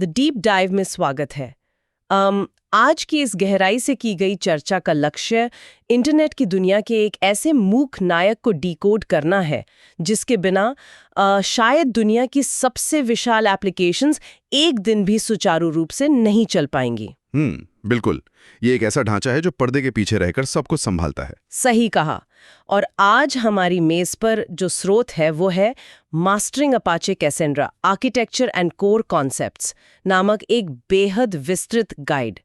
The deep dive में स्वागत है। आज की इस गहराई से की गई चर्चा का लक्ष्य इंटरनेट की दुनिया के एक ऐसे मूक नायक को डिकोड करना है जिसके बिना शायद दुनिया की सबसे विशाल एप्लीकेशंस एक दिन भी सुचारू रूप से नहीं चल पाएंगी। बिल्कुल। ये एक ऐसा ढांचा है जो पर्दे के पीछे रहकर सब कुछ संभालता है। सही कहा। और आज हमारी मेज पर जो स्रोत है वो है mastering Apache Cassandra architecture and core concepts नामक एक बेहद विस्तृत गाइड।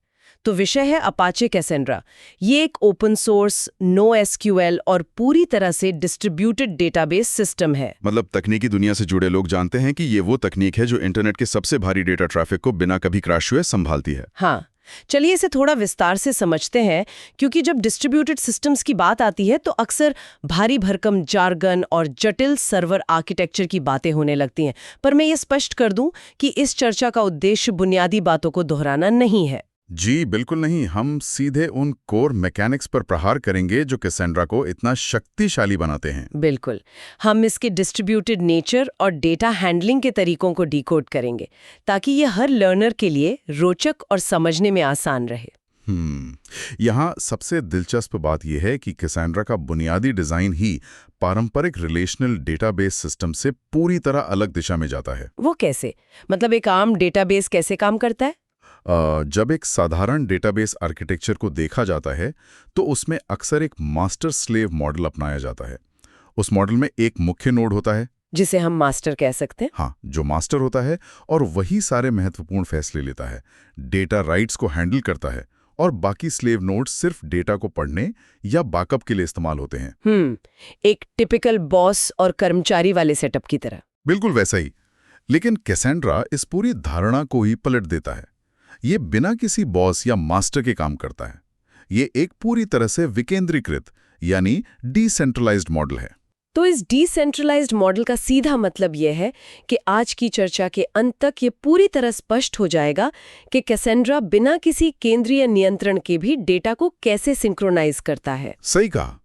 तो विषय है अपाचे कैसेंड्रा। ये एक ओपन सोर्स, नो एसक्यूएल और पूरी तरह से डिस्ट्रीब्यूटेड डेटाबेस सिस्टम है। मतलब तकनीकी दुनिया से जुड़े लोग जानते हैं कि ये वो तकनीक है जो इंटरनेट के सबसे भारी डेटा ट्रैफिक को बिना कभी क्रैश हुए संभालती है। हाँ, चलिए इसे थोड़ा विस्तार से समझते हैं, क्योंकि जब डिस्ट्रीब्यूटेड सिस्टम्स की बात आती है तो अक्सर भारी भरकम जार्गन और जटिल सर्वर आर्किटेक्चर की बातें होने लगती हैं। पर मैं ये स्पष्ट कर दूं कि इस चर्चा का उद्देश्य बुनियादी बातों को दोहराना नहीं है। जी बिल्कुल नहीं। हम सीधे उन कोर मैकेनिक्स पर प्रहार करेंगे जो कैसेंड्रा को इतना शक्तिशाली बनाते हैं। बिल्कुल। हम इसके डिस्ट्रीब्यूटेड नेचर और डेटा हैंडलिंग के तरीकों को डिकोड करेंगे ताकि ये हर लर्नर के लिए रोचक और समझने में आसान रहे। यहाँ सबसे दिलचस्प बात यह है कि कैसेंड्रा का बुनियादी डिजाइन ही पारंपरिक रिलेशनल डेटाबेस सिस्टम से पूरी तरह अलग दिशा में जाता है। वो कैसे? मतलब एक आम डेटाबेस कैसे काम करता है? जब एक साधारण डेटाबेस आर्किटेक्चर को देखा जाता है तो उसमें अक्सर एक मास्टर स्लेव मॉडल अपनाया जाता है। उस मॉडल में एक मुख्य नोड होता है जिसे हम मास्टर कह सकते हैं। हाँ, जो मास्टर होता है और वही सारे महत्वपूर्ण फैसले लेता है, डेटा राइट्स को हैंडल करता है और बाकी स्लेव नोड्स सिर्फ डेटा को पढ़ने या बैकअप के लिए इस्तेमाल होते हैं। एक टिपिकल बॉस और कर्मचारी वाले सेटअप की तरह। बिल्कुल वैसा ही। लेकिन कैसेंड्रा इस पूरी धारणा को ही पलट देता है। ये बिना किसी बॉस या मास्टर के काम करता है। ये एक पूरी तरह से विकेंद्रीकृत यानी डिसेंट्रलाइज्ड मॉडल है। तो इस डिसेंट्रलाइज्ड मॉडल का सीधा मतलब यह है कि आज की चर्चा के अंत तक ये पूरी तरह स्पष्ट हो जाएगा कि कैसेंड्रा बिना किसी केंद्रीय नियंत्रण के भी डेटा को कैसे सिंक्रोनाइज करता है। सही कहा।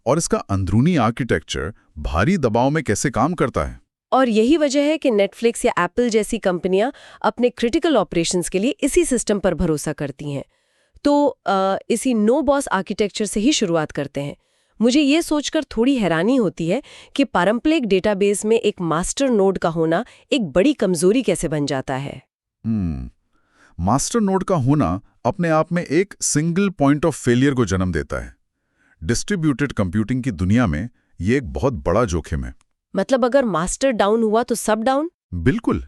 और इसका अंदरूनी आर्किटेक्चर भारी दबाव में कैसे काम करता है। और यही वजह है कि नेटफ्लिक्स या एप्पल जैसी कंपनियां अपने क्रिटिकल ऑपरेशंस के लिए इसी सिस्टम पर भरोसा करती हैं। तो इसी नो बॉस आर्किटेक्चर से ही शुरुआत करते हैं। मुझे ये सोचकर थोड़ी हैरानी होती है कि पारंपरिक डेटाबेस में एक मास्टर नोड का होना एक बड़ी कमजोरी कैसे बन जाता है। मास्टर नोड का होना अपने आप में एक सिंगल पॉइंट ऑफ फेलियर को जन्म देता है। डिस्ट्रीब्यूटेड कंप्यूटिंग की दुनिया में ये एक बहुत बड़ा जोखिम है। मतलब अगर मास्टर डाउन हुआ तो सब डाउन? बिल्कुल।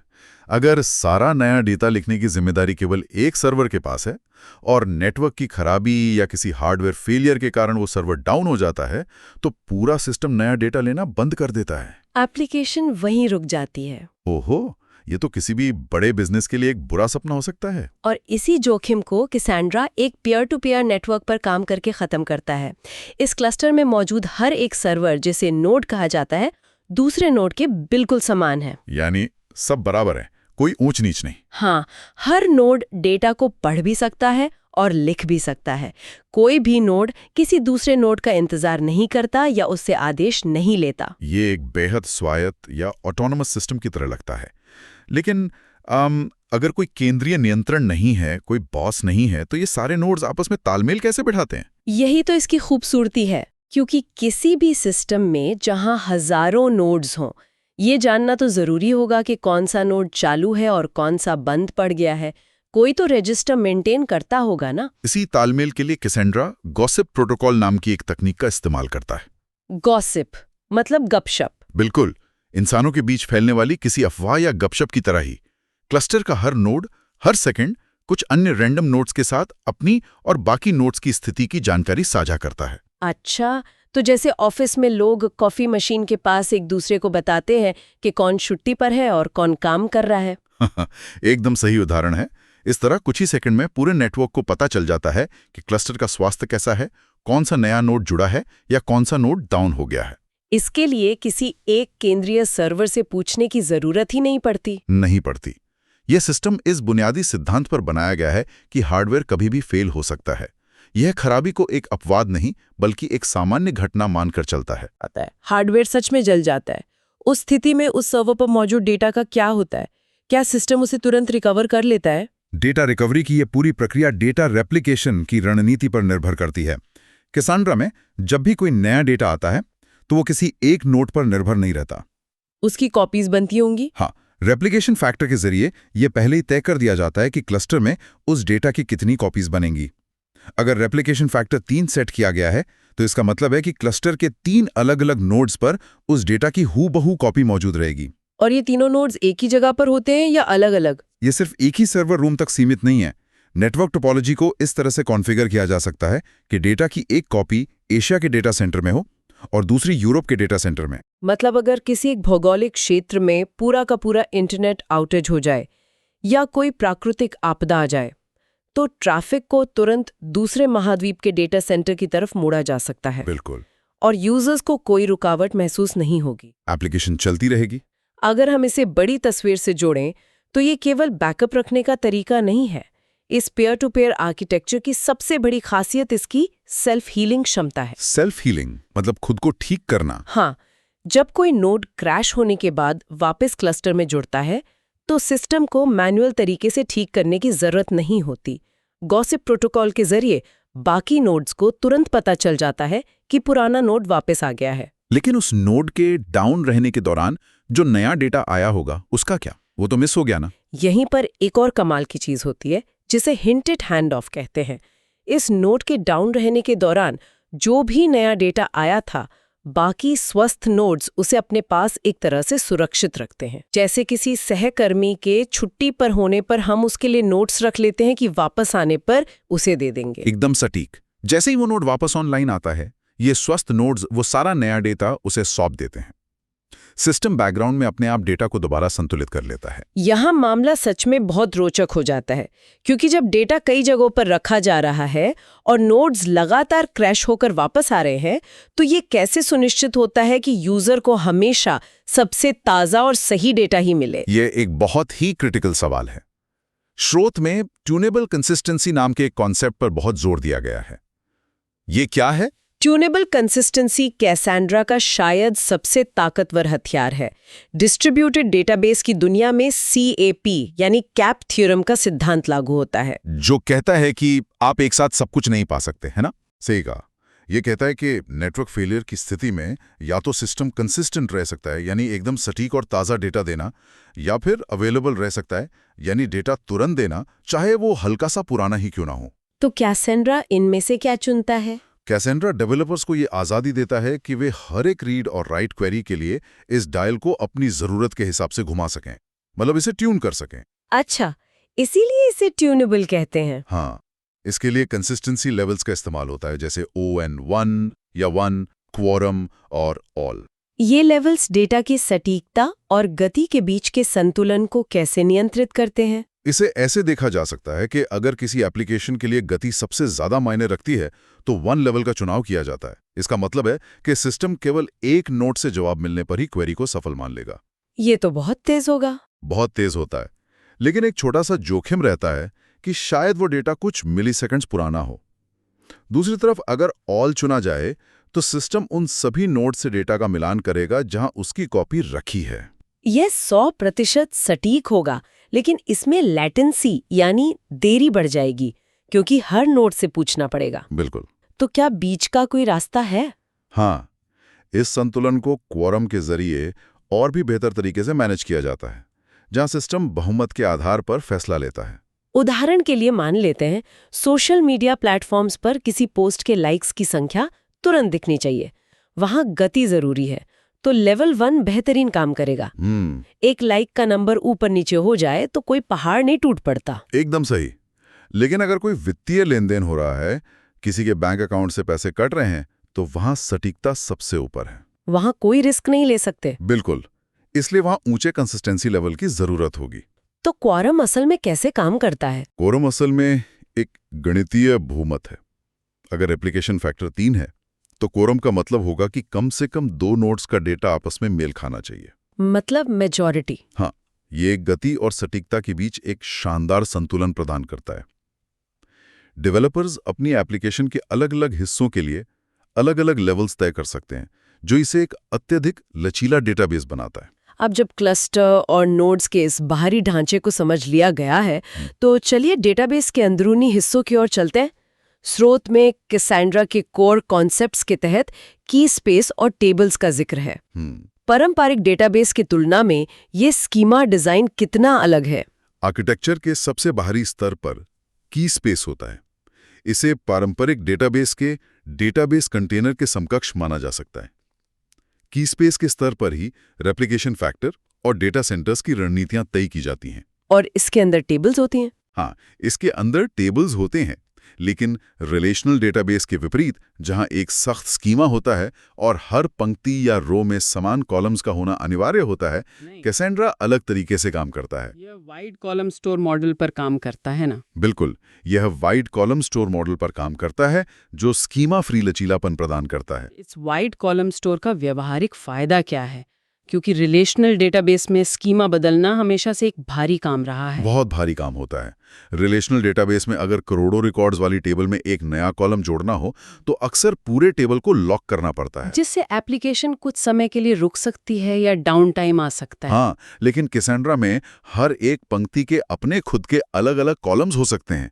अगर सारा नया डेटा लिखने की जिम्मेदारी केवल एक सर्वर के पास है और नेटवर्क की खराबी या किसी हार्डवेयर फेलियर के कारण वो सर्वर डाउन हो जाता है तो पूरा सिस्टम नया डेटा लेना बंद कर देता है। एप्लीकेशन वहीं रुक जाती है। ओहो, ये तो किसी भी बड़े बिजनेस के लिए एक बुरा सपना हो सकता है। और इसी जोखिम को कैसेंड्रा एक पीयर टू पीयर नेटवर्क पर काम करके खत्म करता है। इस क्लस्टर में मौजूद हर एक सर्वर, जिसे नोड कहा जाता है, दूसरे नोड के बिल्कुल समान है। यानी सब बराबर है, कोई ऊंच नीच नहीं। हाँ, हर नोड डेटा को पढ़ भी सकता है और लिख भी सकता है। कोई भी नोड किसी दूसरे नोड का इंतजार नहीं करता या उससे आदेश नहीं लेता। ये एक बेहद स्वायत्त या ऑटोनोमस सिस्टम की तरह लगता है। लेकिन अगर कोई केंद्रीय नियंत्रण नहीं है, कोई बॉस नहीं है, तो ये सारे नोड्स आपस में तालमेल कैसे बिठाते हैं? यही तो इसकी खूबसूरती है, क्योंकि किसी भी सिस्टम में जहां हजारों नोड्स हों, ये जानना तो जरूरी होगा कि कौन सा नोड चालू है और कौन सा बंद पड़ गया है। कोई तो रजिस्टर मेंटेन करता होगा ना। इसी तालमेल के लिए कैसेंड्रा गॉसिप प्रोटोकॉल नाम की एक तकनीक का इस्तेमाल करता है। गॉसिप मतलब गपशप? बिल्कुल। इंसानों के बीच फैलने वाली किसी अफवाह या गपशप की तरह ही क्लस्टर का हर नोड हर सेकंड कुछ अन्य रैंडम नोड्स के साथ अपनी और बाकी नोड्स की स्थिति की जानकारी साझा करता है। अच्छा, तो जैसे ऑफिस में लोग कॉफी मशीन के पास एक दूसरे को बताते हैं कि कौन छुट्टी पर है और कौन काम कर रहा है। एकदम सही उदाहरण है। इस तरह कुछ ही सेकंड में पूरे नेटवर्क को पता चल जाता है कि क्लस्टर का स्वास्थ्य कैसा है, कौन सा नया नोड जुड़ा है या कौन सा नोड डाउन हो गया है। इसके लिए किसी एक केंद्रीय सर्वर से पूछने की जरूरत ही नहीं पड़ती। नहीं पड़ती। यह सिस्टम इस बुनियादी सिद्धांत पर बनाया गया है कि हार्डवेयर कभी भी फेल हो सकता है। यह खराबी को एक अपवाद नहीं बल्कि एक सामान्य घटना मानकर चलता है। हार्डवेयर सच में जल जाता है, उस स्थिति में उस सर्वर पर मौजूद डेटा का क्या होता है? क्या सिस्टम उसे तुरंत रिकवर कर लेता है? डेटा रिकवरी की ये पूरी प्रक्रिया डेटा रेप्लिकेशन की रणनीति पर निर्भर करती है। कैसेंड्रा में जब भी कोई नया डेटा आता है तो वो किसी एक नोड पर निर्भर नहीं रहता। उसकी कॉपीज बनती होंगी? हाँ, रेप्लिकेशन फैक्टर के जरिए ये पहले ही तय कर दिया जाता है कि क्लस्टर में उस डेटा की कितनी कॉपीज बनेंगी। अगर रेप्लिकेशन फैक्टर 3 सेट किया गया है तो इसका मतलब है कि क्लस्टर के 3 अलग-अलग नोड्स पर उस डेटा की हूबहू कॉपी मौजूद रहेगी। और ये तीनों नोड्स एक ही जगह पर होते हैं या अलग-अलग? ये सिर्फ एक ही सर्वर रूम तक सीमित नहीं है। नेटवर्क टोपोलॉजी को इस तरह से कॉन्फ़िगर किया जा सकता है कि डेटा की एक कॉपी एशिया के डेटा सेंटर में हो और दूसरी यूरोप के डेटा सेंटर में। मतलब अगर किसी एक भौगोलिक क्षेत्र में पूरा का पूरा इंटरनेट आउटेज हो जाए या कोई प्राकृतिक आपदा आ जाए तो ट्रैफिक को तुरंत दूसरे महाद्वीप के डेटा सेंटर की तरफ मोड़ा जा सकता है। बिल्कुल। और यूजर्स को कोई रुकावट महसूस नहीं होगी। एप्लीकेशन चलती रहेगी। अगर हम इसे बड़ी तस्वीर से जोड़ें तो ये केवल बैकअप रखने का तरीका नहीं है। इस पेयर टू पेयर आर्किटेक्चर की सबसे बड़ी खासियत इसकी सेल्फ हीलिंग क्षमता है। सेल्फ हीलिंग मतलब खुद को ठीक करना। हाँ, जब कोई नोड क्रैश होने के बाद वापस क्लस्टर में जुड़ता है तो सिस्टम को मैनुअल तरीके से ठीक करने की जरूरत नहीं होती। गॉसिप प्रोटोकॉल के जरिए बाकी नोड्स को तुरंत पता चल जाता है कि पुराना नोड वापस आ गया है। लेकिन उस नोड के डाउन रहने के दौरान जो नया डेटा आया होगा उसका क्या? वो तो मिस हो गया ना। यहीं पर एक और कमाल की चीज होती है जिसे हिंटेड हैंड ऑफ कहते हैं। इस नोड के डाउन रहने के दौरान जो भी नया डेटा आया था बाकी स्वस्थ नोड्स उसे अपने पास एक तरह से सुरक्षित रखते हैं। जैसे किसी सहकर्मी के छुट्टी पर होने पर हम उसके लिए नोट्स रख लेते हैं कि वापस आने पर उसे दे देंगे। एकदम सटीक। जैसे ही वो नोड वापस ऑनलाइन आता है ये स्वस्थ नोड्स वो सारा नया डेटा उसे सौंप देते हैं। सिस्टम बैकग्राउंड में अपने आप डेटा को दोबारा संतुलित कर लेता है। यहाँ मामला सच में बहुत रोचक हो जाता है क्योंकि जब डेटा कई जगहों पर रखा जा रहा है और नोड्स लगातार क्रैश होकर वापस आ रहे हैं तो ये कैसे सुनिश्चित होता है कि यूजर को हमेशा सबसे ताज़ा और सही डेटा ही मिले? ये एक बहुत ही क्रिटिकल सवाल है। स्रोत में ट्यूनेबल कंसिस्टेंसी नाम के एक कॉन्सेप्ट पर बहुत जोर दिया गया है। ये क्या है? ट्यूनेबल कंसिस्टेंसी कैसेंड्रा का शायद सबसे ताकतवर हथियार है। डिस्ट्रीब्यूटेड डेटाबेस की दुनिया में CAP यानी कैप थ्योरम का सिद्धांत लागू होता है, जो कहता है कि आप एक साथ सब कुछ नहीं पा सकते, है ना? सही कहा। ये कहता है कि नेटवर्क फेलियर की स्थिति में या तो सिस्टम कंसिस्टेंट रह सकता है यानी एकदम सटीक और ताज़ा डेटा देना, या फिर अवेलेबल रह सकता है यानी डेटा तुरंत देना, चाहे वो हल्का सा पुराना ही क्यों ना हो। तो कैसेंड्रा इनमें से क्या चुनता है? कैसेंड्रा डेवलपर्स को ये आज़ादी देता है कि वे हर एक रीड और राइट क्वेरी के लिए इस डायल को अपनी ज़रूरत के हिसाब से घुमा सकें, मतलब इसे ट्यून कर सकें। अच्छा, इसीलिए इसे ट्यूनेबल कहते हैं। हाँ, इसके लिए कंसिस्टेंसी लेवल्स का इस्तेमाल होता है, जैसे ON1 या 1, क्वोरम और ऑल। ये लेवल्स डेटा की सटीकता और गति के बीच के संतुलन को कैसे नियंत्रित करते हैं? इसे ऐसे देखा जा सकता है कि अगर किसी एप्लीकेशन के लिए गति सबसे ज्यादा मायने रखती है तो 1 लेवल का चुनाव किया जाता है। इसका मतलब है कि सिस्टम केवल एक नोड से जवाब मिलने पर ही क्वेरी को सफल मान लेगा। ये तो बहुत तेज होगा। बहुत तेज होता है, लेकिन एक छोटा सा जोखिम रहता है कि शायद वो डेटा कुछ मिलीसेकंड्स पुराना हो। दूसरी तरफ अगर ऑल चुना जाए तो सिस्टम उन सभी नोड से डेटा का मिलान करेगा जहां उसकी कॉपी रखी है। यह 100% सटीक होगा, लेकिन इसमें लैटेंसी यानी देरी बढ़ जाएगी क्योंकि हर नोड से पूछना पड़ेगा। बिल्कुल। तो क्या बीच का कोई रास्ता है? हाँ, इस संतुलन को क्वोरम के जरिए और भी बेहतर तरीके से मैनेज किया जाता है, जहां सिस्टम बहुमत के आधार पर फैसला लेता है। उदाहरण के लिए मान लेते हैं सोशल मीडिया प्लेटफॉर्म्स पर किसी पोस्ट के लाइक्स की संख्या तुरंत दिखनी चाहिए। वहां गति जरूरी है, तो लेवल 1 बेहतरीन काम करेगा। एक लाइक का नंबर ऊपर नीचे हो जाए तो कोई पहाड़ नहीं टूट पड़ता। एकदम सही। लेकिन अगर कोई वित्तीय लेन देन हो रहा है, किसी के बैंक अकाउंट से पैसे कट रहे हैं, तो वहां सटीकता सबसे ऊपर है। वहां कोई रिस्क नहीं ले सकते। बिल्कुल, इसलिए वहां ऊंचे कंसिस्टेंसी लेवल की जरूरत होगी। तो क्वोरम असल में कैसे काम करता है? क्वोरम असल में एक गणितीय बहुमत है। अगर एप्लीकेशन फैक्टर 3 है तो क्वोरम का मतलब होगा कि कम से कम 2 नोड्स का डेटा आपस में मेल खाना चाहिए, मतलब मेजॉरिटी। हाँ, ये गति और सटीकता के बीच एक शानदार संतुलन प्रदान करता है। डेवलपर्स अपनी एप्लीकेशन के अलग अलग हिस्सों के लिए अलग अलग लेवल्स तय कर सकते हैं, जो इसे एक अत्यधिक लचीला डेटाबेस बनाता है। अब जब क्लस्टर और नोड्स के इस बाहरी ढांचे को समझ लिया गया है, तो चलिए डेटाबेस के अंदरूनी हिस्सों की ओर चलते हैं। स्रोत में कैसेंड्रा के कोर कॉन्सेप्ट्स के तहत की स्पेस और टेबल्स का जिक्र है। पारंपरिक डेटाबेस की तुलना में ये स्कीमा डिजाइन कितना अलग है? आर्किटेक्चर के सबसे बाहरी स्तर पर की स्पेस होता है। इसे पारंपरिक डेटाबेस के डेटाबेस कंटेनर के समकक्ष माना जा सकता है। की स्पेस के स्तर पर ही रेप्लिकेशन फैक्टर और डेटा सेंटर्स की रणनीतियां तय की जाती हैं। और इसके अंदर टेबल्स होती हैं? हाँ, इसके अंदर टेबल्स होते हैं, लेकिन रिलेशनल डेटाबेस के विपरीत, जहां एक सख्त स्कीमा होता है और हर पंक्ति या रो में समान कॉलम्स का होना अनिवार्य होता है, कैसेंड्रा अलग तरीके से काम करता है। यह वाइड कॉलम स्टोर मॉडल पर काम करता है ना? बिल्कुल, यह वाइड कॉलम स्टोर मॉडल पर काम करता है, जो स्कीमा फ्री लचीलापन प्रदान करता है। इस वाइड कॉलम स्टोर का व्यावहारिक फायदा क्या है? क्योंकि रिलेशनल डेटाबेस में स्कीमा बदलना हमेशा से एक भारी काम रहा है। बहुत भारी काम होता है। रिलेशनल डेटाबेस में अगर करोड़ों रिकॉर्ड्स वाली टेबल में एक नया कॉलम जोड़ना हो, तो अक्सर पूरे टेबल को लॉक करना पड़ता है, जिससे एप्लीकेशन कुछ समय के लिए रुक सकती है या डाउन टाइम आ सकता है। हाँ, लेकिन कैसेंड्रा में हर एक पंक्ति के अपने खुद के अलग अलग कॉलम्स हो सकते हैं।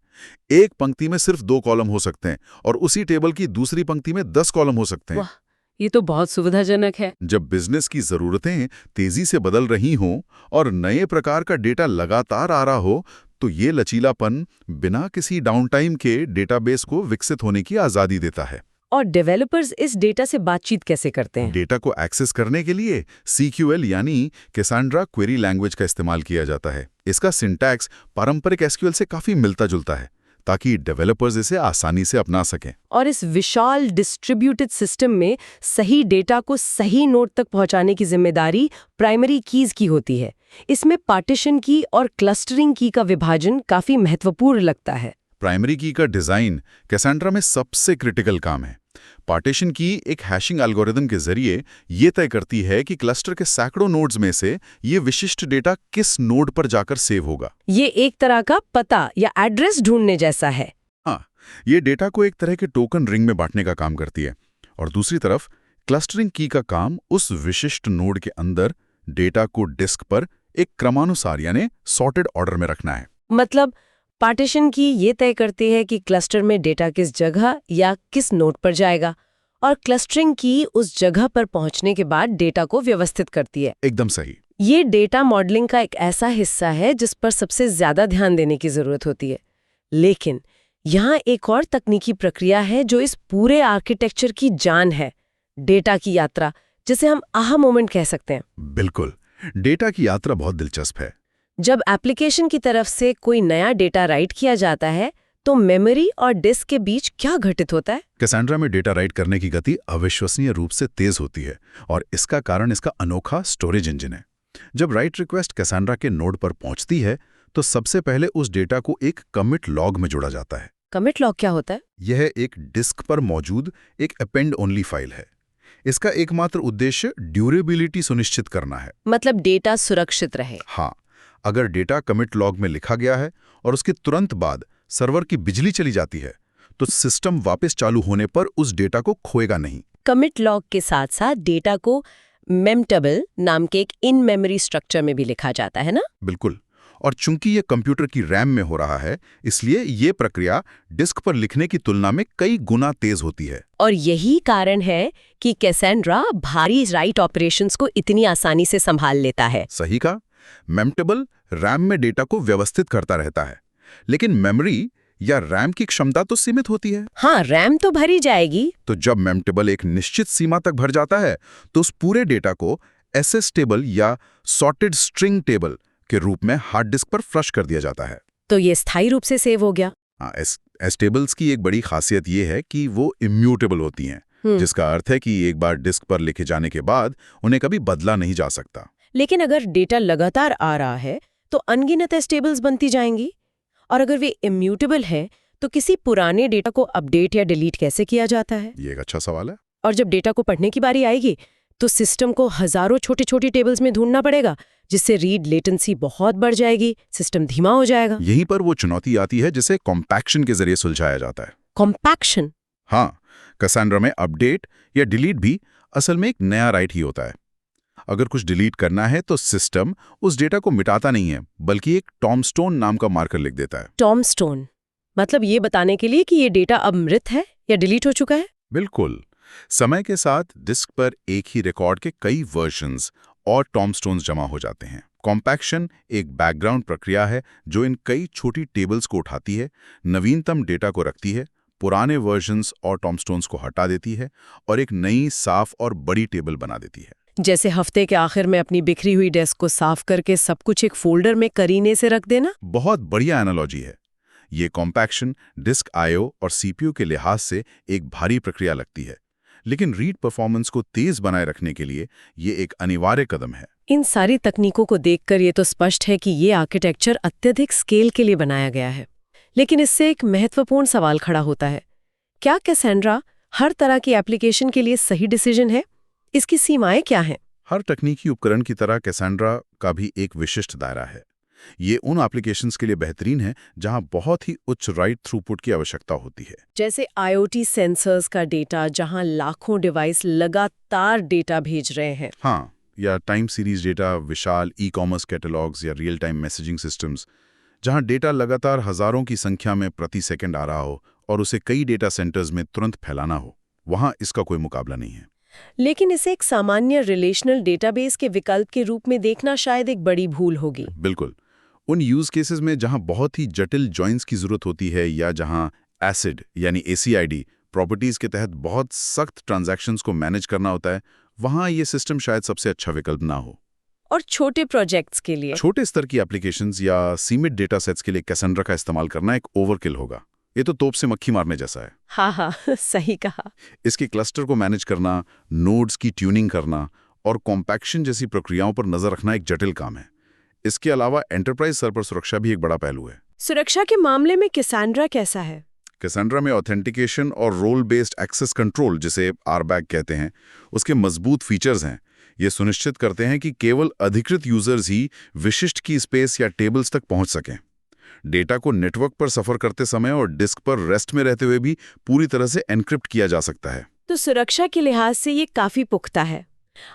एक पंक्ति में सिर्फ 2 कॉलम हो सकते हैं और उसी टेबल की दूसरी पंक्ति में 10 कॉलम हो सकते हैं। वाह, ये तो बहुत सुविधाजनक है। जब बिजनेस की जरूरतें तेजी से बदल रही हों और नए प्रकार का डेटा लगातार आ रहा हो, तो ये लचीलापन बिना किसी डाउनटाइम के डेटाबेस को विकसित होने की आजादी देता है। और डेवलपर्स इस डेटा से बातचीत कैसे करते हैं? डेटा को एक्सेस करने के लिए CQL यानी कैसेंड्रा क्वेरी लैंग्वेज का इस्तेमाल किया जाता है। इसका सिंटैक्स पारंपरिक SQL से काफी मिलता जुलता है, ताकि डेवलपर्स इसे आसानी से अपना सकें। और इस विशाल डिस्ट्रीब्यूटेड सिस्टम में सही डेटा को सही नोड तक पहुंचाने की जिम्मेदारी प्राइमरी कीज की होती है। इसमें पार्टीशन की और क्लस्टरिंग की का विभाजन काफी महत्वपूर्ण लगता है। प्राइमरी की का डिजाइन कैसेंड्रा में सबसे क्रिटिकल काम है। पार्टीशन की एक हैशिंग एल्गोरिदम के जरिए ये तय करती है कि क्लस्टर के सैकड़ों नोड्स में से ये विशिष्ट डेटा किस नोड पर जाकर सेव होगा। ये एक तरह का पता या एड्रेस ढूंढने जैसा है। हाँ, ये डेटा को एक तरह के टोकन रिंग में बांटने का काम करती है, और दूसरी तरफ क्लस्टरिंग की का काम उस विशिष्ट नोड के अंदर डेटा को डिस्क पर एक क्रमानुसार यानी सॉर्टेड ऑर्डर में रखना है। मतलब पार्टीशन की ये तय करती है कि क्लस्टर में डेटा किस जगह या किस नोड पर जाएगा, और क्लस्टरिंग की उस जगह पर पहुंचने के बाद डेटा को व्यवस्थित करती है। एकदम सही। ये डेटा मॉडलिंग का एक ऐसा हिस्सा है जिस पर सबसे ज्यादा ध्यान देने की जरूरत होती है। लेकिन यहाँ एक और तकनीकी प्रक्रिया है जो इस पूरे आर्किटेक्चर की जान है, डेटा की यात्रा, जिसे हम आहा मोमेंट कह सकते हैं। बिल्कुल, डेटा की यात्रा बहुत दिलचस्प है। जब एप्लीकेशन की तरफ से कोई नया डेटा राइट किया जाता है, तो मेमोरी और डिस्क के बीच क्या घटित होता है? कैसेंड्रा में डेटा राइट करने की गति अविश्वसनीय रूप से तेज होती है, और इसका कारण इसका अनोखा स्टोरेज इंजन है। जब राइट रिक्वेस्ट कैसेंड्रा के नोड पर पहुंचती है, तो सबसे पहले उस डेटा को एक कमिट लॉग में जोड़ा जाता है। कमिट लॉग क्या होता है? यह एक डिस्क पर मौजूद एक अपेंड ओनली फाइल है। इसका एकमात्र उद्देश्य ड्यूरेबिलिटी सुनिश्चित करना है। मतलब डेटा सुरक्षित रहे। हाँ, अगर डेटा कमिट लॉग में लिखा गया है और उसके तुरंत बाद सर्वर की बिजली चली जाती है, तो सिस्टम वापस चालू होने पर उस डेटा को खोएगा नहीं। कमिट लॉग के साथ साथ डेटा को मेमटेबल नाम के एक इन मेमोरी स्ट्रक्चर में भी लिखा जाता है ना? बिल्कुल, और चूंकि ये कंप्यूटर की रैम में हो रहा है, इसलिए ये प्रक्रिया डिस्क पर लिखने की तुलना में कई गुना तेज होती है। और यही कारण है कि कैसेंड्रा भारी राइट ऑपरेशंस को इतनी आसानी से संभाल लेता है। सही कहा, मेमटेबल रैम में डेटा को व्यवस्थित करता रहता है, लेकिन मेमोरी या रैम की क्षमता तो सीमित होती है। हाँ, रैम तो भरी जाएगी। तो जब मेमटेबल एक निश्चित सीमा तक भर जाता है, तो उस पूरे डेटा को SS टेबल या सॉर्टेड स्ट्रिंग टेबल के रूप में हार्ड डिस्क पर फ्लश कर दिया जाता है। तो ये स्थायी रूप से सेव हो गया। एस टेबल्स की एक बड़ी खासियत ये है कि वो इम्यूटेबल होती हैं, जिसका अर्थ है कि एक बार डिस्क पर लिखे जाने के बाद उन्हें कभी बदला नहीं जा सकता। लेकिन अगर डेटा लगातार आ रहा है, तो अनगिनत एस टेबल्स बनती जाएंगी, और अगर वे इम्यूटेबल हैं, तो किसी पुराने डेटा को अपडेट या डिलीट कैसे किया जाता है? ये एक अच्छा सवाल है। और जब डेटा को पढ़ने की बारी आएगी, तो सिस्टम को हजारों छोटी छोटी टेबल्स में ढूंढना पड़ेगा, जिससे रीड लेटेंसी बहुत बढ़ जाएगी, सिस्टम धीमा हो जाएगा। यहीं पर वो चुनौती आती है जिसे कॉम्पैक्शन के जरिए सुलझाया जाता है। कॉम्पैक्शन? हाँ, कैसेंड्रा में अपडेट या डिलीट भी असल में एक नया राइट ही होता है। अगर कुछ डिलीट करना है तो सिस्टम उस डेटा को मिटाता नहीं है, बल्कि एक टॉमस्टोन नाम का मार्कर लिख देता है। टॉमस्टोन मतलब ये बताने के लिए कि ये डेटा अब मृत है या डिलीट हो चुका है? बिल्कुल। समय के साथ डिस्क पर एक ही रिकॉर्ड के कई वर्जन्स और टॉमस्टोन्स जमा हो जाते हैं। कॉम्पैक्शन एक बैकग्राउंड प्रक्रिया है जो इन कई छोटी टेबल्स को उठाती है, नवीनतम डेटा को रखती है, पुराने वर्जन्स और टॉमस्टोन्स को हटा देती है और एक नई, साफ और बड़ी टेबल बना देती है। जैसे हफ्ते के आखिर में अपनी बिखरी हुई डेस्क को साफ करके सब कुछ एक फोल्डर में करीने से रख देना। बहुत बढ़िया एनालॉजी है। ये कॉम्पैक्शन डिस्क आईओ और सीपीयू के लिहाज से एक भारी प्रक्रिया लगती है, लेकिन रीड परफॉर्मेंस को तेज बनाए रखने के लिए ये एक अनिवार्य कदम है। इन सारी तकनीकों को देखकर ये तो स्पष्ट है कि ये आर्किटेक्चर अत्यधिक स्केल के लिए बनाया गया है। लेकिन इससे एक महत्वपूर्ण सवाल खड़ा होता है, क्या कैसेंड्रा हर तरह की एप्लीकेशन के लिए सही डिसीजन है? इसकी सीमाएं क्या हैं? हर तकनीकी उपकरण की तरह कैसेंड्रा का भी एक विशिष्ट दायरा है। ये उन एप्लीकेशंस के लिए बेहतरीन है जहां बहुत ही उच्च राइट थ्रूपुट की आवश्यकता होती है। जैसे IoT सेंसर्स का डेटा, जहां लाखों डिवाइस लगातार डेटा भेज रहे हैं। हाँ, या टाइम सीरीज डेटा, विशाल ई-कॉमर्स कैटलॉग्स या रियल टाइम मैसेजिंग सिस्टम्स, जहां डेटा लगातार हजारों की संख्या में प्रति सेकंड आ रहा हो और उसे कई डेटा सेंटर्स में तुरंत फैलाना हो, वहां इसका कोई मुकाबला नहीं है। लेकिन इसे एक सामान्य रिलेशनल डेटाबेस के विकल्प के रूप में देखना शायद एक बड़ी भूल होगी। बिल्कुल। उन यूज केसेस में जहां बहुत ही जटिल जॉइंट्स की जरूरत होती है या जहां एसिड यानी ACID प्रॉपर्टीज के तहत बहुत सख्त ट्रांजैक्शंस को मैनेज करना होता है, वहां ये सिस्टम शायद सबसे अच्छा विकल्प ना हो। और छोटे प्रोजेक्ट्स के लिए, छोटे स्तर की एप्लीकेशंस या सीमित डेटा सेट्स के लिए कैसेंड्रा का इस्तेमाल करना एक ओवरकिल होगा। ये तो तोप से मक्खी मारने जैसा है। हाँ, सही कहा। इसके क्लस्टर को मैनेज करना, नोड्स की ट्यूनिंग करना और कॉम्पैक्शन जैसी प्रक्रियाओं पर नजर रखना एक जटिल काम है। इसके अलावा एंटरप्राइज स्तर पर सुरक्षा भी एक बड़ा पहलू है। सुरक्षा के मामले में कैसेंड्रा कैसा है? कैसेंड्रा में ऑथेंटिकेशन और रोल बेस्ड एक्सेस कंट्रोल, जिसे RBAC कहते हैं, उसके मजबूत फीचर्स हैं। ये सुनिश्चित करते हैं कि केवल अधिकृत यूजर्स ही विशिष्ट की स्पेस या टेबल्स तक पहुंच सकें। डेटा को नेटवर्क पर सफर करते समय और डिस्क पर रेस्ट में रहते हुए भी पूरी तरह से एन्क्रिप्ट किया जा सकता है। तो सुरक्षा के लिहाज से ये काफी पुख्ता है।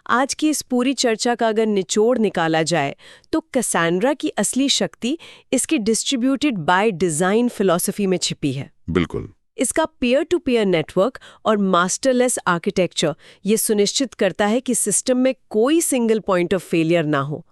आज की इस पूरी चर्चा का अगर निचोड़ निकाला जाए तो कैसेंड्रा की असली शक्ति इसकी डिस्ट्रीब्यूटेड बाय डिजाइन फिलॉसफी में छिपी है। बिल्कुल। इसका पीयर टू पीयर नेटवर्क और मास्टरलेस आर्किटेक्चर ये सुनिश्चित करता है कि सिस्टम में कोई सिंगल पॉइंट ऑफ फेलियर ना हो।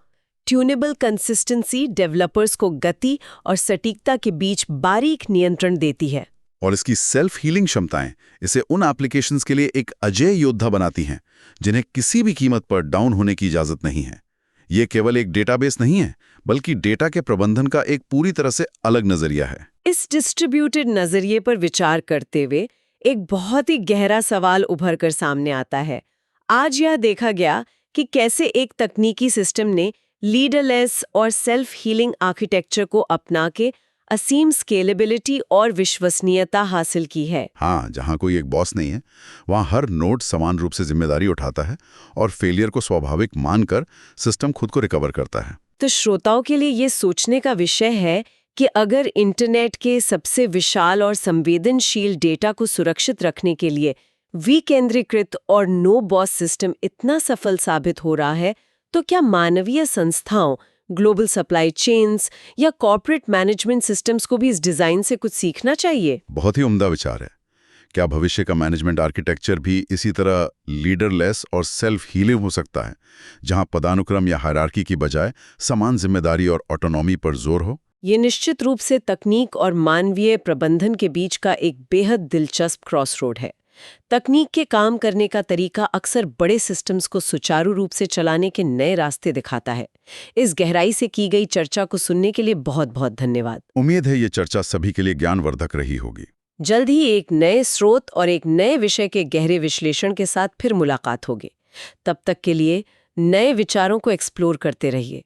ट्यूनेबल कंसिस्टेंसी डेवलपर्स को गति और सटीकता के बीच बारीक नियंत्रण देती है। और इसकी सेल्फ हीलिंग क्षमताएं इसे उन एप्लीकेशंस के लिए एक अजेय योद्धा बनाती हैं जिन्हें किसी भी कीमत पर डाउन होने की इजाजत नहीं है। ये केवल एक डेटाबेस नहीं है, बल्कि डेटा के प्रबंधन का एक पूरी तरह से अलग नजरिया है। इस डिस्ट्रीब्यूटेड नजरिए पर विचार करते हुए एक बहुत ही गहरा सवाल उभर कर सामने आता है। आज यह देखा गया कि कैसे एक तकनीकी सिस्टम ने लीडरलेस और सेल्फ हीलिंग आर्किटेक्चर को अपना के असीम स्केलेबिलिटी और विश्वसनीयता हासिल की है। हाँ, जहाँ कोई एक बॉस नहीं है, वहाँ हर नोड समान रूप से जिम्मेदारी उठाता है और फेलियर को स्वाभाविक मानकर सिस्टम खुद को रिकवर करता है। तो श्रोताओं के लिए ये सोचने का विषय है कि अगर इंटरनेट के सबसे विशाल और संवेदनशील डेटा को सुरक्षित रखने के लिए विकेंद्रीकृत और नो बॉस सिस्टम इतना सफल साबित हो रहा है, तो क्या मानवीय संस्थाओं, ग्लोबल सप्लाई चेन्स या कॉर्पोरेट मैनेजमेंट सिस्टम्स को भी इस डिजाइन से कुछ सीखना चाहिए? बहुत ही उम्दा विचार है। क्या भविष्य का मैनेजमेंट आर्किटेक्चर भी इसी तरह लीडरलेस और सेल्फ हीलिंग हो सकता है, जहां पदानुक्रम या हायरार्की की बजाय समान जिम्मेदारी और ऑटोनॉमी पर जोर हो? ये निश्चित रूप से तकनीक और मानवीय प्रबंधन के बीच का एक बेहद दिलचस्प क्रॉसरोड है। तकनीक के काम करने का तरीका अक्सर बड़े सिस्टम्स को सुचारू रूप से चलाने के नए रास्ते दिखाता है। इस गहराई से की गई चर्चा को सुनने के लिए बहुत बहुत धन्यवाद। उम्मीद है ये चर्चा सभी के लिए ज्ञानवर्धक रही होगी। जल्द ही एक नए स्रोत और एक नए विषय के गहरे विश्लेषण के साथ फिर मुलाकात होगी। तब तक के लिए नए विचारों को एक्सप्लोर करते रहिए।